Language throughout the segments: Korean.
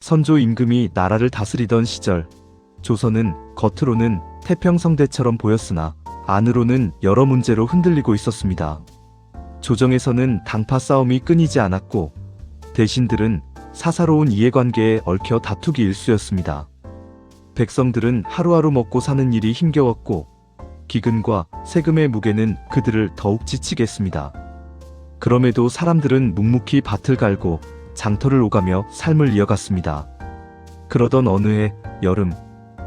선조 임금이 나라를 다스리던 시절, 조선은 겉으로는 태평성대처럼 보였으나 안으로는 여러 문제로 흔들리고 있었습니다. 조정에서는 당파 싸움이 끊이지 않았고 대신들은 사사로운 이해관계에 얽혀 다투기 일쑤였습니다. 백성들은 하루하루 먹고 사는 일이 힘겨웠고 기근과 세금의 무게는 그들을 더욱 지치게 했습니다. 그럼에도 사람들은 묵묵히 밭을 갈고 장터를 오가며 삶을 이어갔습니다. 그러던 어느 해 여름,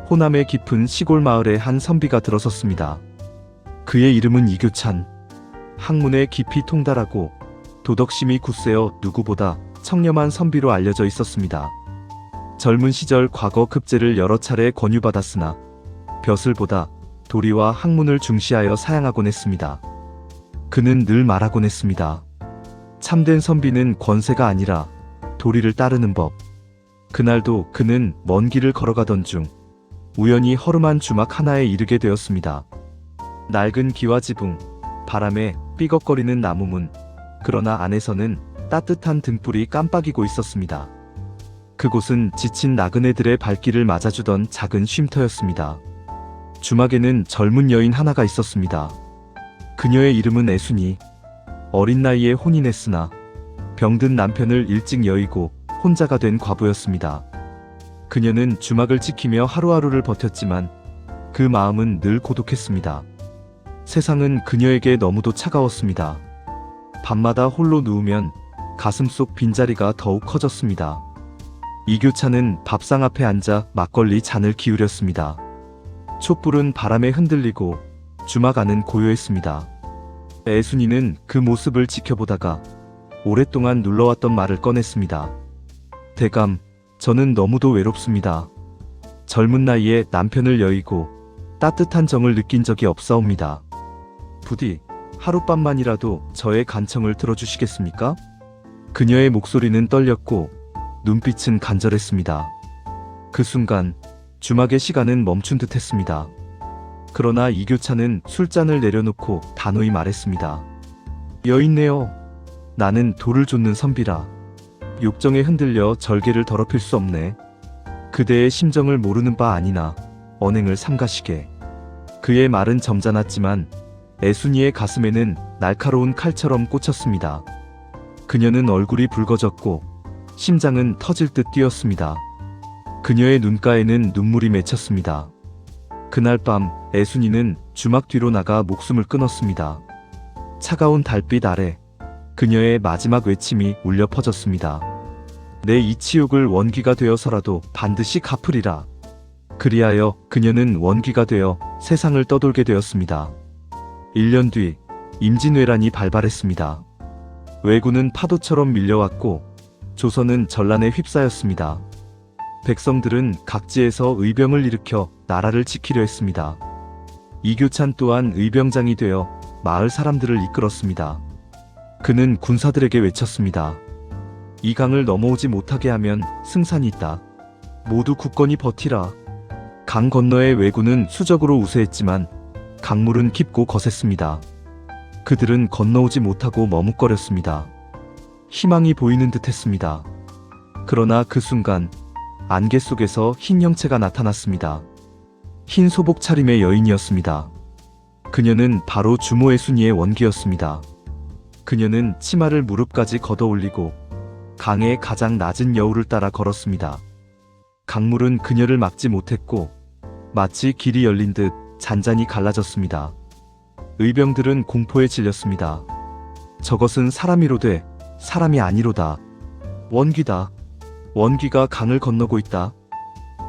호남의 깊은 시골 마을에 한 선비가 들어섰습니다. 그의 이름은 이교찬. 학문에 깊이 통달하고 도덕심이 굳세어 누구보다 청렴한 선비로 알려져 있었습니다. 젊은 시절 과거 급제를 여러 차례 권유받았으나 벼슬보다 도리와 학문을 중시하여 사양하곤 했습니다. 그는 늘 말하곤 했습니다. 참된 선비는 권세가 아니라 도리를 따르는 법. 그날도 그는 먼 길을 걸어가던 중 우연히 허름한 주막 하나에 이르게 되었습니다. 낡은 기와 지붕, 바람에 삐걱거리는 나무문, 그러나 안에서는 따뜻한 등불이 깜빡이고 있었습니다. 그곳은 지친 나그네들의 발길을 맞아주던 작은 쉼터였습니다. 주막에는 젊은 여인 하나가 있었습니다. 그녀의 이름은 애순이. 어린 나이에 혼인했으나 병든 남편을 일찍 여의고 혼자가 된 과부였습니다. 그녀는 주막을 지키며 하루하루를 버텼지만 그 마음은 늘 고독했습니다. 세상은 그녀에게 너무도 차가웠습니다. 밤마다 홀로 누우면 가슴속 빈자리가 더욱 커졌습니다. 이교찬은 밥상 앞에 앉아 막걸리 잔을 기울였습니다. 촛불은 바람에 흔들리고 주막 안은 고요했습니다. 애순이는 그 모습을 지켜보다가 오랫동안 눌러왔던 말을 꺼냈습니다. 대감, 저는 너무도 외롭습니다. 젊은 나이에 남편을 여의고 따뜻한 정을 느낀 적이 없사옵니다. 부디 하룻밤만이라도 저의 간청을 들어주시겠습니까? 그녀의 목소리는 떨렸고 눈빛은 간절했습니다. 그 순간 주막의 시간은 멈춘 듯 했습니다. 그러나 이교찬은 술잔을 내려놓고 단호히 말했습니다. 여인네요. 나는 돌을 좇는 선비라. 욕정에 흔들려 절개를 더럽힐 수 없네. 그대의 심정을 모르는 바 아니나 언행을 삼가시게. 그의 말은 점잖았지만 애순이의 가슴에는 날카로운 칼처럼 꽂혔습니다. 그녀는 얼굴이 붉어졌고 심장은 터질 듯 뛰었습니다. 그녀의 눈가에는 눈물이 맺혔습니다. 그날 밤 애순이는 주막 뒤로 나가 목숨을 끊었습니다. 차가운 달빛 아래 그녀의 마지막 외침이 울려 퍼졌습니다. 내 이치욕을 원귀가 되어서라도 반드시 갚으리라. 그리하여 그녀는 원귀가 되어 세상을 떠돌게 되었습니다. 1년 뒤 임진왜란이 발발했습니다. 왜군은 파도처럼 밀려왔고 조선은 전란에 휩싸였습니다. 백성들은 각지에서 의병을 일으켜 나라를 지키려 했습니다. 이교찬 또한 의병장이 되어 마을 사람들을 이끌었습니다. 그는 군사들에게 외쳤습니다. 이 강을 넘어오지 못하게 하면 승산이 있다. 모두 굳건히 버티라. 강 건너의 왜군은 수적으로 우세했지만 강물은 깊고 거셌습니다. 그들은 건너오지 못하고 머뭇거렸습니다. 희망이 보이는 듯 했습니다. 그러나 그 순간 안개 속에서 흰 형체가 나타났습니다. 흰 소복 차림의 여인이었습니다. 그녀는 바로 주모 애순이의 원귀였습니다. 그녀는 치마를 무릎까지 걷어 올리고 강의 가장 낮은 여울을 따라 걸었습니다. 강물은 그녀를 막지 못했고 마치 길이 열린 듯 잔잔히 갈라졌습니다. 의병들은 공포에 질렸습니다. 저것은 사람이로되 사람이 아니로다. 원귀다. 원귀가 강을 건너고 있다.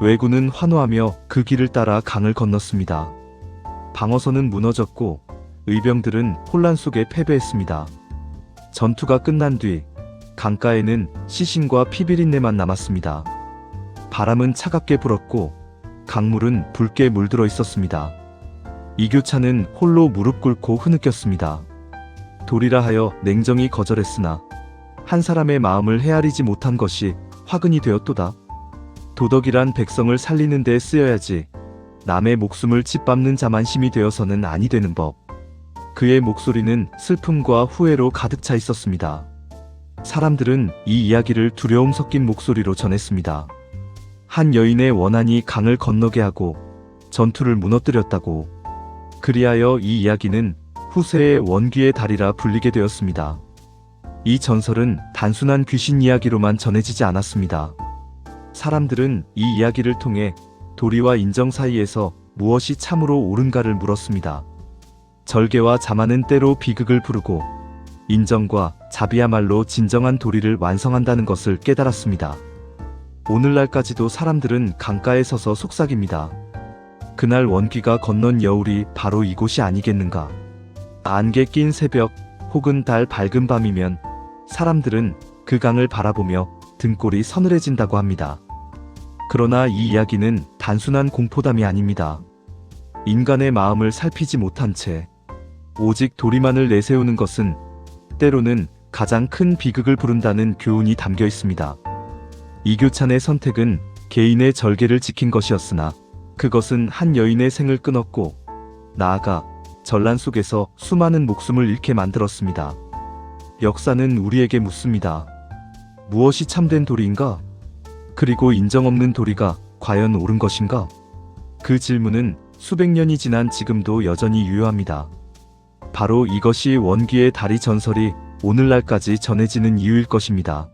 왜군은 환호하며 그 길을 따라 강을 건넜습니다. 방어선은 무너졌고 의병들은 혼란 속에 패배했습니다. 전투가 끝난 뒤 강가에는 시신과 피비린내만 남았습니다. 바람은 차갑게 불었고 강물은 붉게 물들어 있었습니다. 이교찬은 홀로 무릎 꿇고 흐느꼈습니다. 도리라 하여 냉정히 거절했으나 한 사람의 마음을 헤아리지 못한 것이 화근이 되었도다. 도덕이란 백성을 살리는 데 쓰여야지 남의 목숨을 짓밟는 자만심이 되어서는 아니 되는 법. 그의 목소리는 슬픔과 후회로 가득 차 있었습니다. 사람들은 이 이야기를 두려움 섞인 목소리로 전했습니다. 한 여인의 원한이 강을 건너게 하고 전투를 무너뜨렸다고. 그리하여 이 이야기는 후세의 원귀의 다리라 불리게 되었습니다. 이 전설은 단순한 귀신 이야기로만 전해지지 않았습니다. 사람들은 이 이야기를 통해 도리와 인정 사이에서 무엇이 참으로 옳은가를 물었습니다. 절개와 자만은 때로 비극을 부르고 인정과 자비야말로 진정한 도리를 완성한다는 것을 깨달았습니다. 오늘날까지도 사람들은 강가에 서서 속삭입니다. 그날 원귀가 건넌 여울이 바로 이곳이 아니겠는가. 안개 낀 새벽 혹은 달 밝은 밤이면 사람들은 그 강을 바라보며 등골이 서늘해진다고 합니다. 그러나 이 이야기는 단순한 공포담이 아닙니다. 인간의 마음을 살피지 못한 채 오직 도리만을 내세우는 것은 때로는 가장 큰 비극을 부른다는 교훈이 담겨 있습니다. 이교찬의 선택은 개인의 절개를 지킨 것이었으나 그것은 한 여인의 생을 끊었고 나아가 전란 속에서 수많은 목숨을 잃게 만들었습니다. 역사는 우리에게 묻습니다. 무엇이 참된 도리인가? 그리고 인정 없는 도리가 과연 옳은 것인가? 그 질문은 수백 년이 지난 지금도 여전히 유효합니다. 바로 이것이 원귀의 다리 전설이 오늘날까지 전해지는 이유일 것입니다.